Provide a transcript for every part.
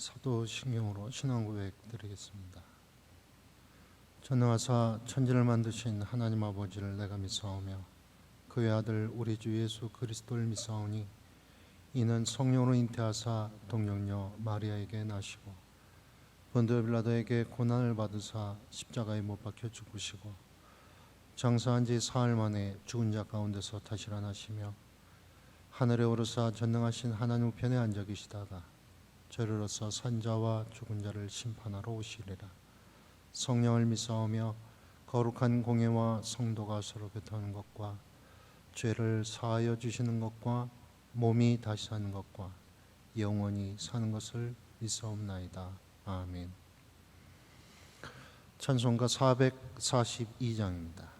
사도신경으로 신앙고백 드리겠습니다. 전능하사 천지를 만드신 하나님 아버지를 내가 믿사오며 그의 아들 우리 주 예수 그리스도를 믿사오니 이는 성령으로 잉태하사 동정녀 마리아에게 나시고 본디오 빌라도에게 고난을 받으사 십자가에 못 박혀 죽으시고 장사한 지 사흘 만에 죽은 자 가운데서 다시 일어나시며 하늘에 오르사 전능하신 하나님 우편에 앉아 계시다가 저리로서 산자와 죽은 자를 심판하러 오시리라. 성령을 믿사오며 거룩한 공예와 성도가 서로 교통하는 것과 죄를 사하여 주시는 것과 몸이 다시 사는 것과 영원히 사는 것을 믿사옵나이다. 아멘. 찬송가 442장입니다.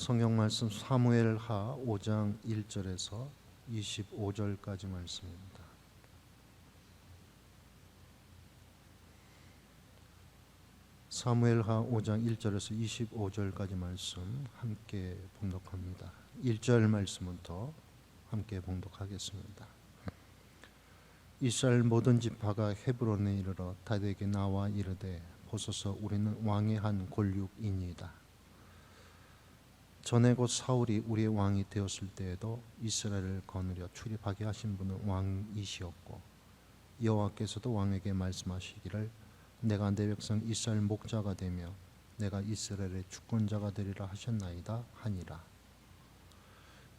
성경 말씀 사무엘하 5장 1절에서 25절까지 말씀입니다. 사무엘하 5장 1절에서 25절까지 말씀 함께 봉독합니다. 1절 말씀부터 함께 봉독하겠습니다. 이스라엘 모든 지파가 헤브론에 이르러 다윗에게 나와 이르되 보소서 우리는 왕의 한 골육이니이다. 전에 곧 사울이 우리의 왕이 되었을 때에도 이스라엘을 거느려 출입하게 하신 분은 왕이시었고 여호와께서도 왕에게 말씀하시기를 내가 내 백성 이스라엘 목자가 되며 내가 이스라엘의 주권자가 되리라 하셨나이다 하니라.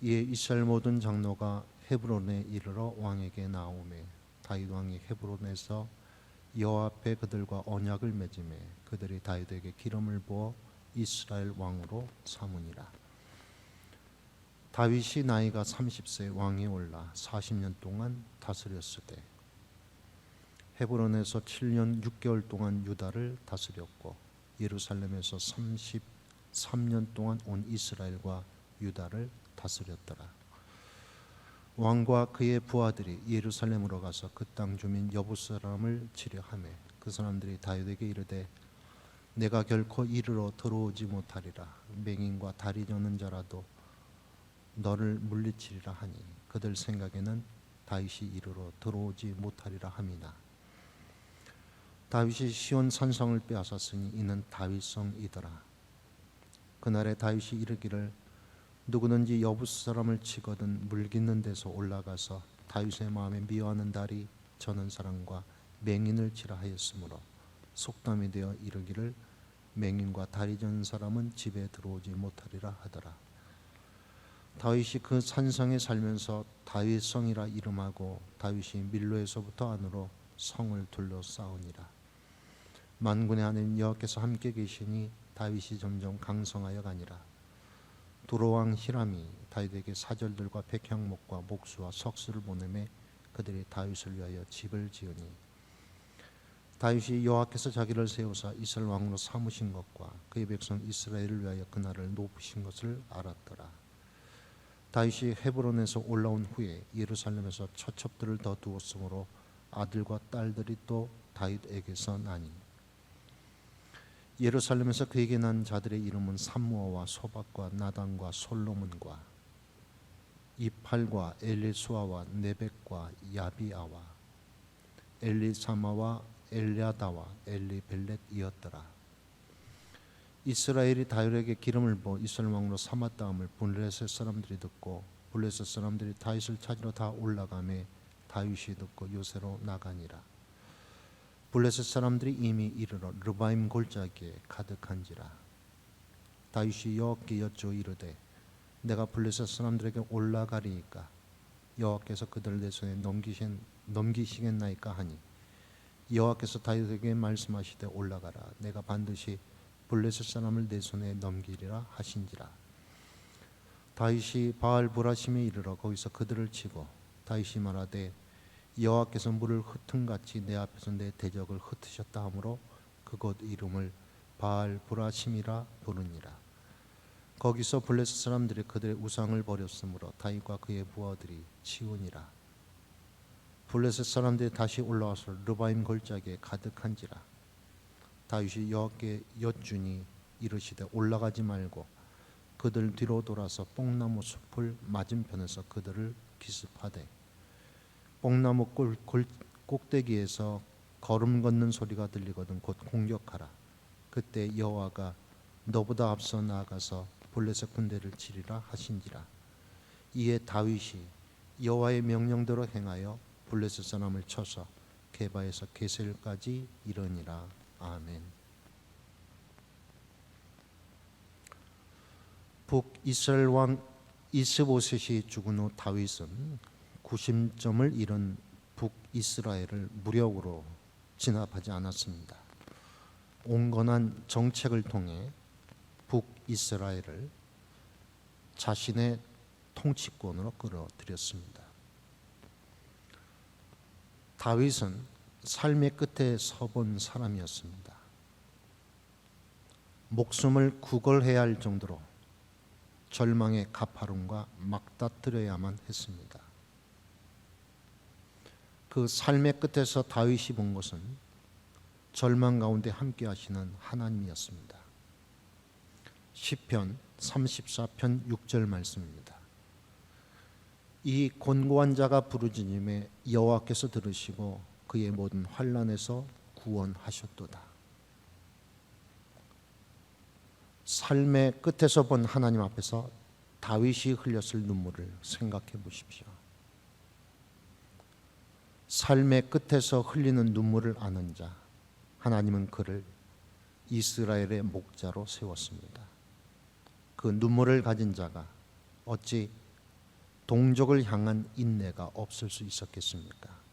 이에 이스라엘 모든 장로가 헤브론에 이르러 왕에게 나오매 다윗 왕이 헤브론에서 여호와 앞에 그들과 언약을 맺음에 그들이 다윗에게 기름을 부어 이스라엘 왕으로 삼으니라. 다윗이 나이가 30세 왕에 올라 40년 동안 다스렸으되 헤브론에서 7년 6개월 동안 유다를 다스렸고 예루살렘에서 33년 동안 온 이스라엘과 유다를 다스렸더라. 왕과 그의 부하들이 예루살렘으로 가서 그 땅 주민 여부 사람을 치려하매 그 사람들이 다윗에게 이르되 내가 결코 이르러 들어오지 못하리라. 맹인과 다리 저는 자라도 너를 물리치리라 하니 그들 생각에는 다윗이 이르러 들어오지 못하리라 함이나 다윗이 시온 산성을 빼앗았으니 이는 다윗성이더라. 그날에 다윗이 이르기를 누구든지 여부스 사람을 치거든 물깃는 데서 올라가서 다윗의 마음에 미워하는 다리 저는 사람과 맹인을 치라 하였으므로 속담이 되어 이르기를 맹인과 다리 저는 사람은 집에 들어오지 못하리라 하더라. 다윗이 그 산성에 살면서 다윗성이라 이름하고 다윗이 밀로에서부터 안으로 성을 둘러싸우니라. 만군의 하나님 여호와께서 함께 계시니 다윗이 점점 강성하여 가니라. 두로왕 히람이 다윗에게 사절들과 백향목과 목수와 석수를 보내매 그들이 다윗을 위하여 집을 지으니 다윗이 여호와께서 자기를 세우사 이스라엘 왕으로 삼으신 것과 그의 백성 이스라엘을 위하여 그날을 높으신 것을 알았더라. 다윗이 헤브론에서 올라온 후에 예루살렘에서 처첩들을 더 두었으므로 아들과 딸들이 또 다윗에게서 나니 예루살렘에서 그에게 난 자들의 이름은 삼무아와 소박과 나단과 솔로몬과 이팔과 엘리수아와 네벡과 야비아와 엘리사마와 엘리아다와 엘리벨렛이었더라. 이스라엘이 다윗에게 기름을 부어 이스라엘 왕으로 삼았다함을 블레셋 사람들이 듣고 블레셋 사람들이 다윗을 찾으러 다 올라가매 다윗이 듣고 요새로 나가니라. 블레셋 사람들이 이미 이르러 르바임 골짜기에 가득한지라. 다윗이 여호와께 여쭈어 이르되 내가 블레셋 사람들에게 올라가리이까 여호와께서 그들을 내 손에 넘기시겠나이까 하니 여호와께서 다윗에게 말씀하시되 올라가라. 내가 반드시 블레셋 사람을 내 손에 넘기리라 하신지라. 다윗이 바알 브라심에 이르러 거기서 그들을 치고 다윗이 말하되 여호와께서 물을 흩은같이 내 앞에서 내 대적을 흩으셨다 하므로 그곳 이름을 바알 브라심이라 부르니라. 거기서 블레셋 사람들이 그들의 우상을 버렸으므로 다윗과 그의 부하들이 치우니라. 블레셋 사람들이 다시 올라와서 르바임 골짜기에 가득한지라. 다윗이 여호와께 여쭈니 이르시되 올라가지 말고 그들 뒤로 돌아서 뽕나무 숲을 맞은편에서 그들을 기습하되 뽕나무 꼭대기에서 걸음 걷는 소리가 들리거든 곧 공격하라. 그때 여호와가 너보다 앞서 나아가서 블레셋 군대를 치리라 하신지라. 이에 다윗이 여호와의 명령대로 행하여 블레셋 사람을 쳐서 게바에서 게셀까지 이르니라. 아멘. 북이스라엘 왕 이스보셋이 죽은 후 다윗은 구심점을 잃은 북이스라엘을 무력으로 진압하지 않았습니다. 온건한 정책을 통해 북이스라엘을 자신의 통치권으로 끌어들였습니다. 다윗은 삶의 끝에 서본 사람이었습니다. 목숨을 구걸해야 할 정도로 절망의 가파름과 맞닥뜨려야만 했습니다. 그 삶의 끝에서 다윗이 본 것은 절망 가운데 함께 하시는 하나님이었습니다. 시편 34편 6절 말씀입니다. 이 곤고한 자가 부르짖음에 여호와께서 들으시고 그의 모든 환난에서 구원하셨도다. 삶의 끝에서 본 하나님 앞에서 다윗이 흘렸을 눈물을 생각해 보십시오. 삶의 끝에서 흘리는 눈물을 아는 자, 하나님은 그를 이스라엘의 목자로 세웠습니다. 그 눈물을 가진 자가 어찌 동족을 향한 인내가 없을 수 있었겠습니까?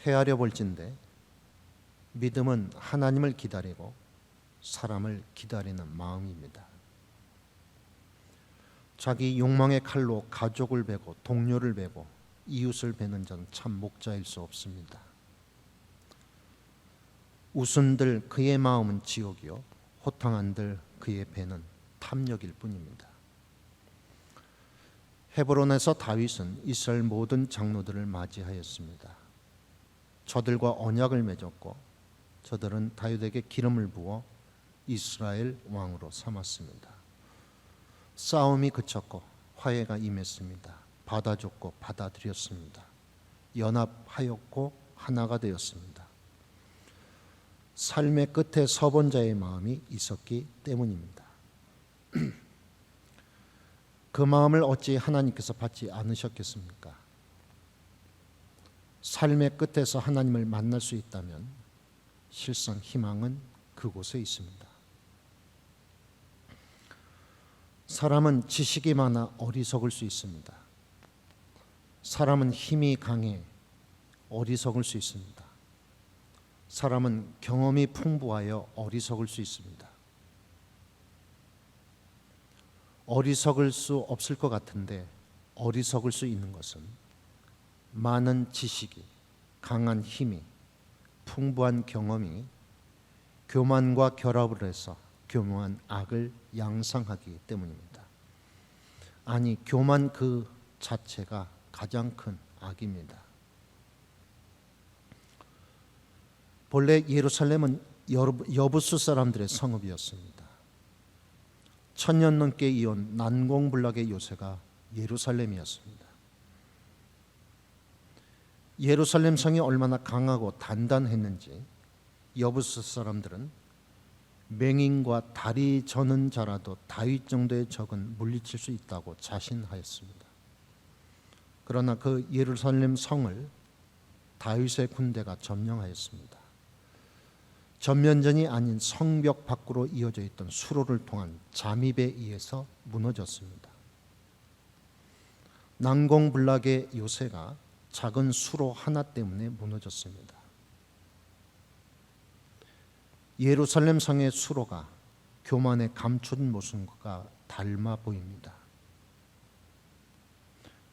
헤아려 볼진대 믿음은 하나님을 기다리고 사람을 기다리는 마음입니다. 자기 욕망의 칼로 가족을 베고 동료를 베고 이웃을 베는 자는 참 목자일 수 없습니다. 웃은들 그의 마음은 지옥이요 호탕한들 그의 배는 탐욕일 뿐입니다. 헤브론에서 다윗은 이스라엘 모든 장로들을 맞이하였습니다. 저들과 언약을 맺었고 저들은 다윗에게 기름을 부어 이스라엘 왕으로 삼았습니다. 싸움이 그쳤고 화해가 임했습니다. 받아줬고 받아들였습니다. 연합하였고 하나가 되었습니다. 삶의 끝에 서본 자의 마음이 있었기 때문입니다. 그 마음을 어찌 하나님께서 받지 않으셨겠습니까? 삶의 끝에서 하나님을 만날 수 있다면 실상 희망은 그곳에 있습니다. 사람은 지식이 많아 어리석을 수 있습니다. 사람은 힘이 강해 어리석을 수 있습니다. 사람은 경험이 풍부하여 어리석을 수 있습니다. 어리석을 수 없을 것 같은데 어리석을 수 있는 것은 많은 지식이, 강한 힘이, 풍부한 경험이 교만과 결합을 해서 교묘한 악을 양상하기 때문입니다. 아니, 교만 그 자체가 가장 큰 악입니다. 본래 예루살렘은 여부수 사람들의 성읍이었습니다. 1000년 넘게 이어온 난공불락의 요새가 예루살렘이었습니다. 예루살렘 성이 얼마나 강하고 단단했는지 여부수 사람들은 맹인과 다리 저는 자라도 다윗 정도의 적은 물리칠 수 있다고 자신하였습니다. 그러나 그 예루살렘 성을 다윗의 군대가 점령하였습니다. 전면전이 아닌 성벽 밖으로 이어져 있던 수로를 통한 잠입에 의해서 무너졌습니다. 난공불락의 요새가 작은 수로 하나 때문에 무너졌습니다. 예루살렘 성의 수로가 교만의 감춘 모습과 닮아 보입니다.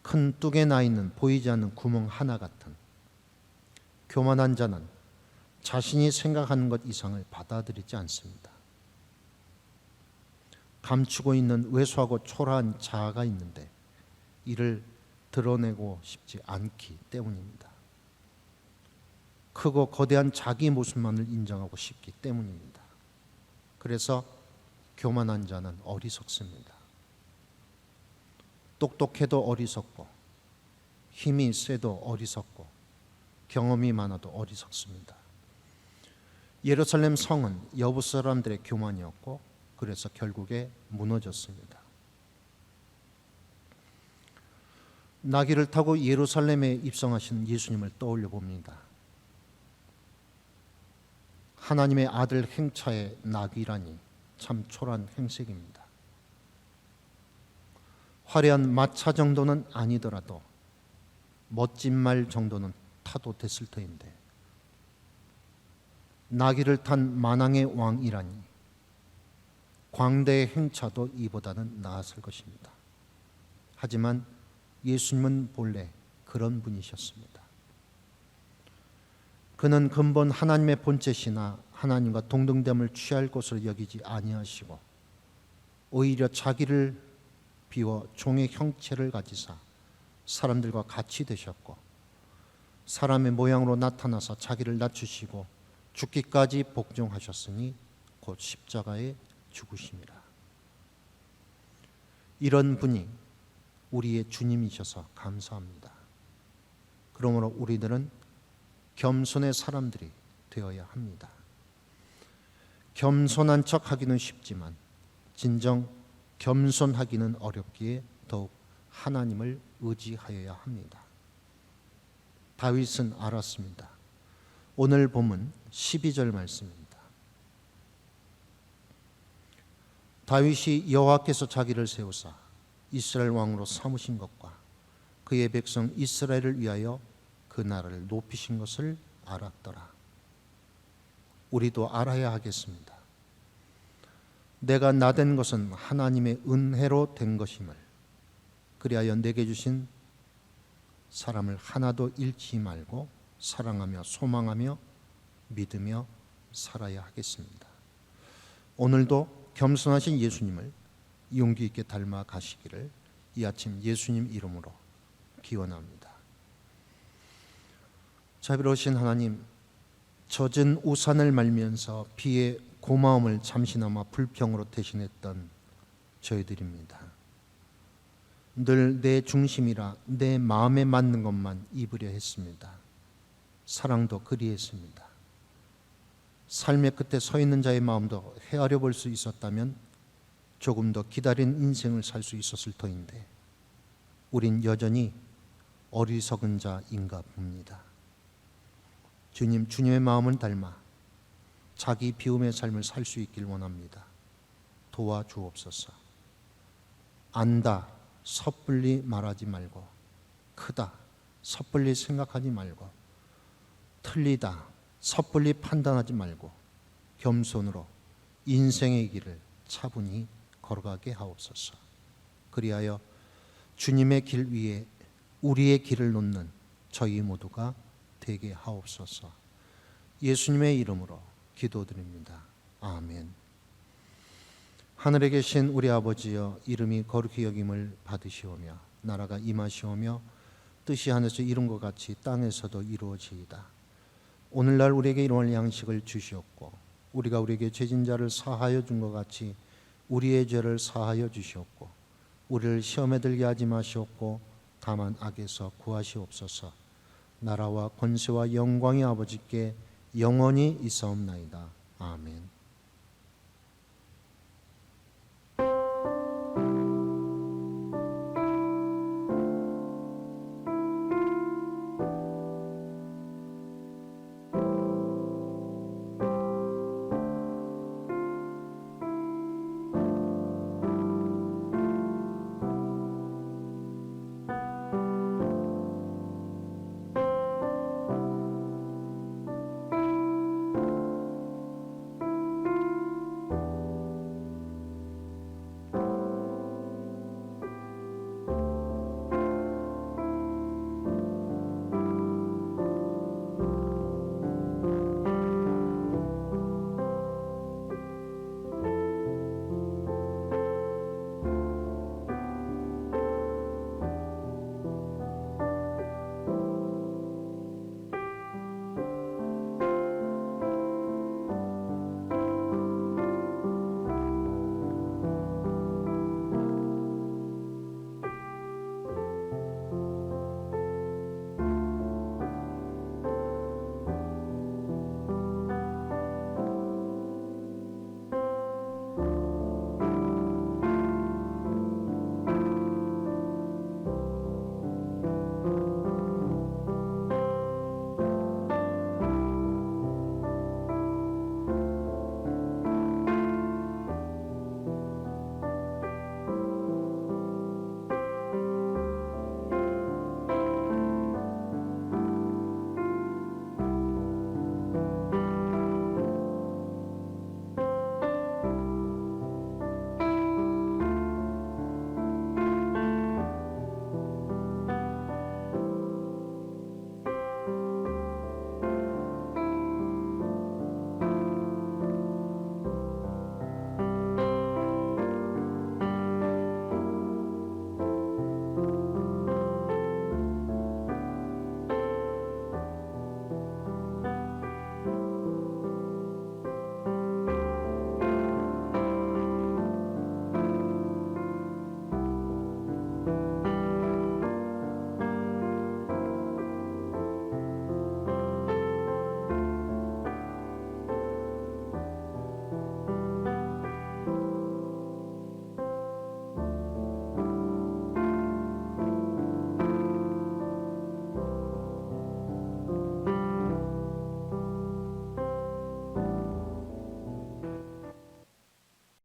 큰 뚝에 나 있는 보이지 않는 구멍 하나 같은 교만한 자는 자신이 생각하는 것 이상을 받아들이지 않습니다. 감추고 있는 왜소하고 초라한 자아가 있는데 이를 드러내고 싶지 않기 때문입니다. 크고 거대한 자기 모습만을 인정하고 싶기 때문입니다. 그래서 교만한 자는 어리석습니다. 똑똑해도 어리석고 힘이 세도 어리석고 경험이 많아도 어리석습니다. 예루살렘 성은 여부수 사람들의 교만이었고 그래서 결국에 무너졌습니다. 나귀를 타고 예루살렘에 입성하신 예수님을 떠올려 봅니다. 하나님의 아들 행차의 나귀라니 참 초라한 행색입니다. 화려한 마차 정도는 아니더라도 멋진 말 정도는 타도 됐을 터인데 나귀를 탄 만왕의 왕이라니 광대의 행차도 이보다는 나았을 것입니다. 하지만 예수님은 본래 그런 분이셨습니다. 그는 근본 하나님의 본체시나 하나님과 동등됨을 취할 것으로 여기지 아니하시고 오히려 자기를 비워 종의 형체를 가지사 사람들과 같이 되셨고 사람의 모양으로 나타나서 자기를 낮추시고 죽기까지 복종하셨으니 곧 십자가에 죽으심이라. 이런 분이 우리의 주님이셔서 감사합니다. 그러므로 우리들은 겸손의 사람들이 되어야 합니다. 겸손한 척 하기는 쉽지만 진정 겸손하기는 어렵기에 더욱 하나님을 의지하여야 합니다. 다윗은 알았습니다. 오늘 본문 12절 말씀입니다. 다윗이 여호와께서 자기를 세우사 이스라엘 왕으로 삼으신 것과 그의 백성 이스라엘을 위하여 그 나라를 높이신 것을 알았더라. 우리도 알아야 하겠습니다. 내가 나된 것은 하나님의 은혜로 된 것임을 그리하여 내게 주신 사람을 하나도 잃지 말고 사랑하며 소망하며 믿으며 살아야 하겠습니다. 오늘도 겸손하신 예수님을 용기 있게 닮아 가시기를 이 아침 예수님 이름으로 기원합니다. 자비로우신 하나님, 젖은 우산을 말면서 비의 고마움을 잠시나마 불평으로 대신했던 저희들입니다. 늘 내 중심이라 내 마음에 맞는 것만 입으려 했습니다. 사랑도 그리했습니다. 삶의 끝에 서 있는 자의 마음도 헤아려 볼 수 있었다면 조금 더 기다린 인생을 살 수 있었을 터인데 우린 여전히 어리석은 자인가 봅니다. 주님, 주님의 마음을 닮아 자기 비움의 삶을 살 수 있길 원합니다. 도와주옵소서. 안다 섣불리 말하지 말고, 크다 섣불리 생각하지 말고, 틀리다 섣불리 판단하지 말고 겸손으로 인생의 길을 차분히 걸어가게 하옵소서. 그리하여 주님의 길 위에 우리의 길을 놓는 저희 모두가 되게 하옵소서. 예수님의 이름으로 기도드립니다. 아멘. 하늘에 계신 우리 아버지여, 이름이 거룩히 여김을 받으시오며 나라가 임하시오며 뜻이 하늘에서 이룬 것 같이 땅에서도 이루어지이다. 오늘날 우리에게 일용할 양식을 주시옵고 우리가 우리에게 죄진 자를 사하여 준 것 같이 우리의 죄를 사하여 주시옵고 우리를 시험에 들게 하지 마시옵고 다만 악에서 구하시옵소서. 나라와 권세와 영광이 아버지께 영원히 있사옵나이다. 아멘.